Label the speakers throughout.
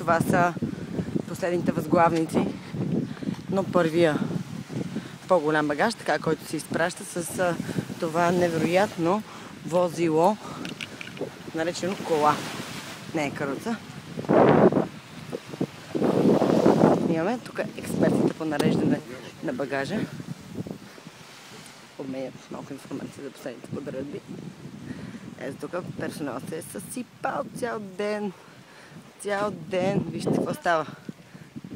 Speaker 1: това са последните възглавници. Но първия по-голям багаж, така, който се изпраща с това невероятно возило, наречено кола. Не е каруца. Имаме тук експертите по нареждане на багажа. Обменят малко информация за последните подредби. Ето тук персоналът се е съсипал цял ден. Цял ден. Вижте какво става.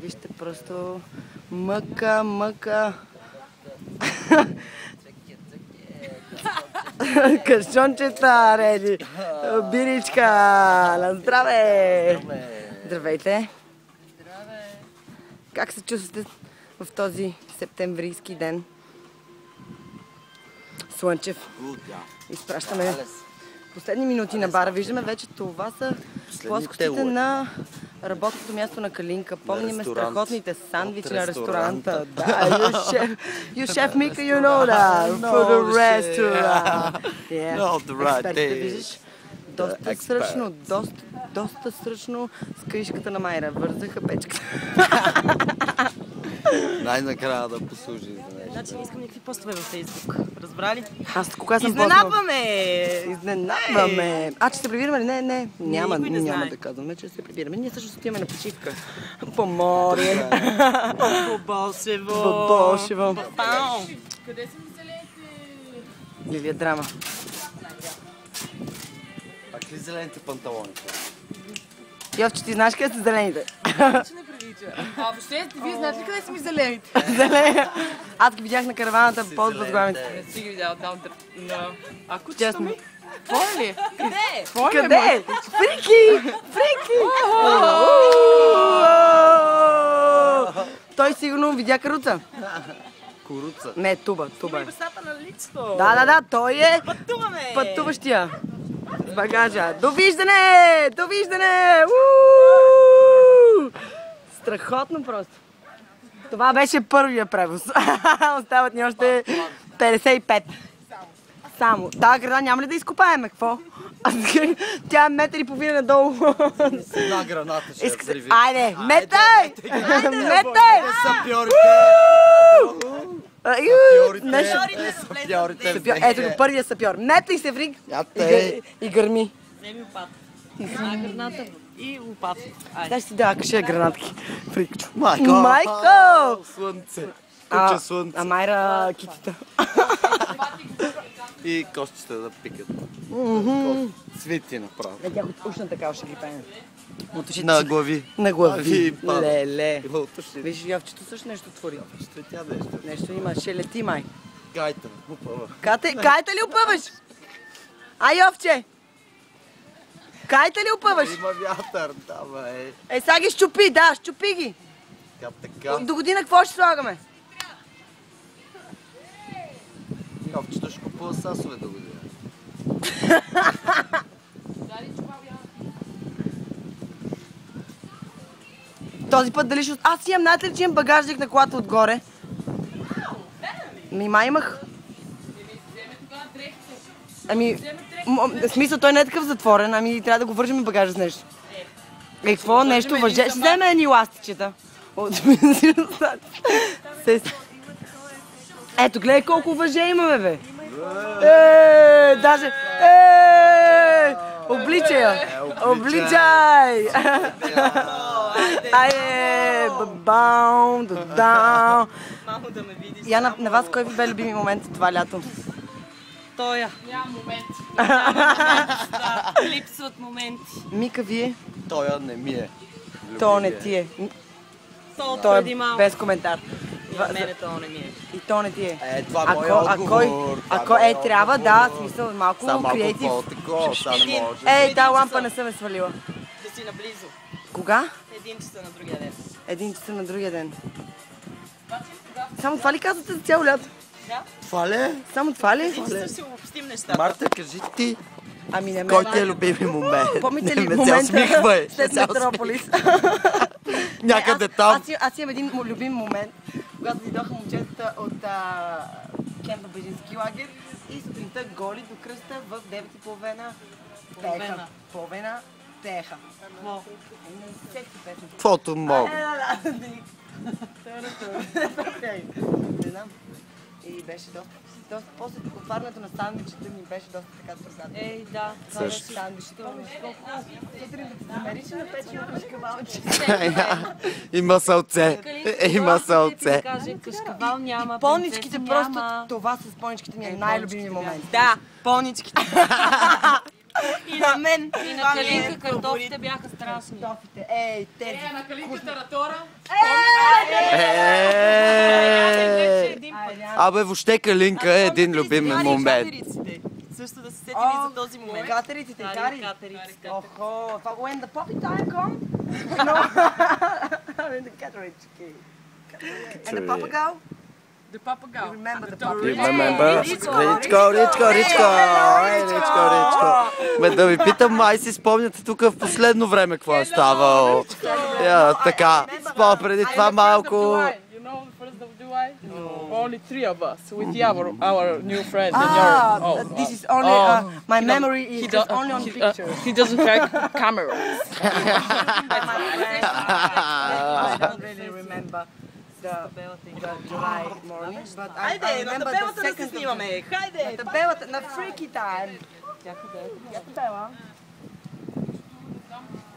Speaker 1: Вижте просто мъка. Кашончета, реди. Биричка. На здраве. Здравейте. Как се чувствате в този септемврийски ден? Слънчев. Изпращаме последни минути на бара. Виждаме вече това са плоскостите на работното място на Калинка. Помниме страхотните сандвичи на ресторанта. Да, you chef Mika, you know that. For the restaurant. Експертите, виждаш, доста сръчно с каишката на Майра. Вързаха печката.
Speaker 2: Най-накрая да послужи за нещо.
Speaker 3: Значи не искам никакви постове във Фейсбук. Разбрали?
Speaker 1: Аз кога съм Изненадваме! Че се прибираме ли? Не. Няма да казваме, че се прибираме. Ние също отиваме на почивка. По море.
Speaker 3: По Болшево.
Speaker 4: Къде са ми зелените?
Speaker 1: Лилия драма.
Speaker 2: Какви зелените панталони?
Speaker 1: Йовче, ти знаеш къде са зелените?
Speaker 4: Че не прилича. Въобще, вие знаете ли къде са ми зелените?
Speaker 1: Аз ги видях на караваната под възглавните.
Speaker 4: Не си ги видял там на... А кучето ми? Твое ли?
Speaker 1: Къде? Фрики! Той сигурно видя каруца.
Speaker 2: Куруца.
Speaker 1: Не, туба.
Speaker 3: Има и бесата на лицето.
Speaker 1: Да, той е
Speaker 3: Пътуваме!
Speaker 1: пътуващия с багажа. Довиждане! Страхотно просто. Това беше първия превоз. Остават ни още 55. Само. Тази града няма ли да изкопаем? Какво? Тя е метър и половина надолу.
Speaker 2: С една граната ще я взриви.
Speaker 1: Айде, метай!
Speaker 2: Сапьорите! Сапьорите!
Speaker 1: Ето го, първия сапьор. Метай се, Фрик! И гърми.
Speaker 3: Вземи лопата. Една граната и лопата.
Speaker 1: Дай си да каше гранатки. Фрикчо.
Speaker 2: Майко! Слънце. Куче слънце.
Speaker 1: А Майра китите.
Speaker 2: И костите да пикат. Цвети направо.
Speaker 1: Тя ушна така ще ги пеем.
Speaker 2: На глави.
Speaker 1: На глави.
Speaker 2: пада.
Speaker 1: Леле.
Speaker 2: Вълтуши.
Speaker 1: Виж, Йовчето също нещо твори.
Speaker 2: Ще тя нещо.
Speaker 1: Нещо има, ще лети май.
Speaker 2: Гайта, упава.
Speaker 1: Кайта ли опъваш? Йовче! Кайта ли опъваш?
Speaker 2: Има вятър, давай.
Speaker 1: Сега ги щупи, да, щупи ги.
Speaker 2: Така.
Speaker 1: До година какво ще слагаме?
Speaker 2: Йовчето ще купува сасове до година.
Speaker 1: Този път дали ще... Аз имам, знаете ли, че имам багажник на колата отгоре? Май имах. В смисъл, той не е такъв затворен, трябва да го вържем багажа с нещо. Какво? Нещо въже? Ще вземе едни ластичета. Ето, гледай колко въже имаме, бе. Даже... Обличай я! Обличай! Айде! Бабаум! Дадаум!
Speaker 3: Мамо да ме видиш.
Speaker 1: Я на вас кой ви бе любими момент това лято?
Speaker 3: Тоя.
Speaker 4: Нямам момент.
Speaker 3: Липсват моменти.
Speaker 1: Мика, вие?
Speaker 2: Тоя не ми е.
Speaker 1: То не ти е.
Speaker 3: То
Speaker 1: То е
Speaker 3: преди малко.
Speaker 1: без коментар.
Speaker 3: И на мене то не ми е.
Speaker 1: И то не ти е.
Speaker 2: Това е моя отговор.
Speaker 1: Трябва, да, смисъл, малко креатив.
Speaker 2: Малко по-такова, сега не може.
Speaker 1: Тази лампа не съм е свалила.
Speaker 3: Да си наблизо.
Speaker 1: Кога?
Speaker 3: 1 часа на другия ден.
Speaker 1: 1 часа на другия ден. Само това ли казвате за цяло лято?
Speaker 3: Да?
Speaker 2: Това ли е?
Speaker 1: Само това ли?
Speaker 3: 1 часа ще обобщим нещата.
Speaker 2: Марта, кажи ти.
Speaker 1: Ами не ме.
Speaker 2: Кой ти е любими момент?
Speaker 1: Помните ли
Speaker 2: Не ме
Speaker 1: момента
Speaker 2: усмихвай.
Speaker 1: след Метрополис?
Speaker 2: Някъде там.
Speaker 1: Аз имам един любим момент, когато дойдоха момчетата от кемпа Бежински лагер и сутринта голи до кръста в 9:30 половина zeggen.
Speaker 2: Каквото мога.
Speaker 1: И беше доста после отварянето на сандвичите ми беше доста така трудно.
Speaker 3: Ей, да.
Speaker 2: Също.
Speaker 1: Сандвичите. Помниш колко сутрин да се замериш на печено кашкавалче.
Speaker 2: Има сълце. Има сълце.
Speaker 3: Каже, кашкавал няма,
Speaker 1: Поничките
Speaker 3: принцеса
Speaker 1: просто,
Speaker 3: няма.
Speaker 1: това с поничките ми е най-любими момент.
Speaker 5: Да, поничките. И на мен.
Speaker 3: И на Калинка картофите бяха страшни.
Speaker 1: Картофите, ей, тези.
Speaker 4: На калинката ратора.
Speaker 2: Абе, въобще Калинка е един любим момент.
Speaker 5: Също да се сетим и за този момент.
Speaker 1: Катериците, кари.
Speaker 3: Катериците.
Speaker 1: Охо, това when the poppy time come? No. When the caterich came. And the papagao?
Speaker 4: The papagayo.
Speaker 1: You remember the
Speaker 2: You
Speaker 1: papagao?
Speaker 2: remember? Ричко. Ме да ви питам, май си спомняте тук в последно време какво е ставало. Така, преди това малко...
Speaker 4: You know the first of July? Only 3 of us with our new friend. and yours.
Speaker 1: This is only, my memory is just only on pictures.
Speaker 4: He doesn't have cameras.
Speaker 1: I don't really remember the July morning, but I
Speaker 5: Хайде, на
Speaker 1: remember the
Speaker 5: табелата да се
Speaker 1: second.
Speaker 5: снимаме. Хайде!
Speaker 1: На табелата, на freaky time. Тя къде е? Тя табела.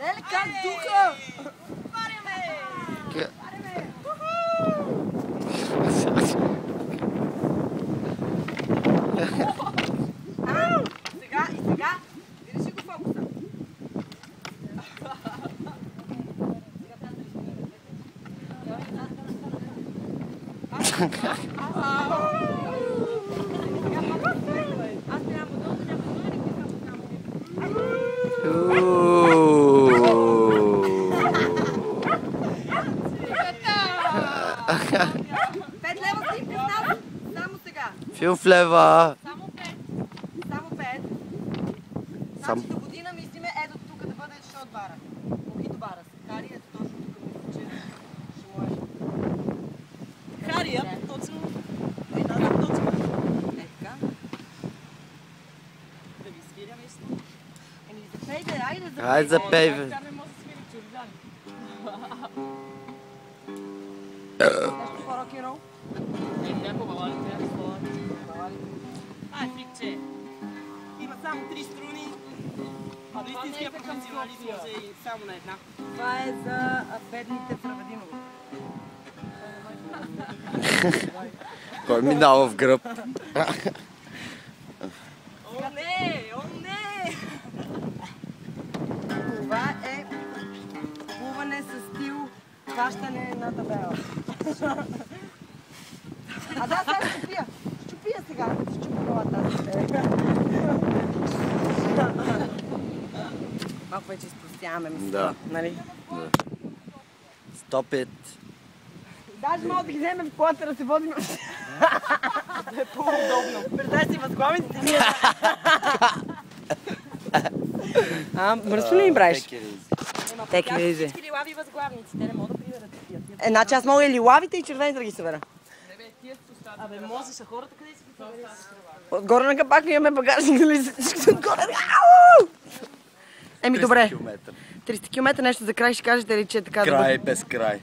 Speaker 1: Еле, как духа? Сега и сега. Видиш ли го фокуса? Пет лева си признав. Само сега.
Speaker 2: Филм в лева.
Speaker 1: Само 5.
Speaker 2: Сам.
Speaker 1: Значи до година мислиме ето тук да бъде шот бара. Мохито бара. Хари ето точно тук мисля, че ще може.
Speaker 5: Хария, точно. Една точка.
Speaker 1: Е така.
Speaker 5: Да ви свиря нещо.
Speaker 1: Еми запейте, айде запейте.
Speaker 2: Хайде запей, бе.
Speaker 4: Тя не може да свири чуждани.
Speaker 1: Нещо по-рок-н-рол?
Speaker 4: Някой балалите.
Speaker 5: Ай, фикче. Има само 3 струни. А до истинския професионалист може и само на една.
Speaker 1: Това е за бедните в Равадиново.
Speaker 2: Кой минава в гръб?
Speaker 5: О, не! О, не!
Speaker 1: Това е плуване с стил, хващане на табела. А да, сега ще пия. Ще пия сега, ще чупа колата. Малко вече изпростяваме мисля.
Speaker 2: Да.
Speaker 1: Нали?
Speaker 2: Stop it.
Speaker 1: Даже мога да ги вземем в колата да се водим. Да е по-удобно. Представя си възглавниците ние. Мръсно ли им правиш? Take it easy.
Speaker 5: Всички лилави възглавници, те не могат да приберат такива.
Speaker 1: Значи аз мога и лилавите и червените да ги събера.
Speaker 5: Абе, можеш, а хората къде си ги събереш?
Speaker 1: Отгоре на капака имаме багажник, нали? Всичко отгоре. Ау! Еми добре. 300 км нещо за край ще кажете ли, че е така
Speaker 2: Край без край.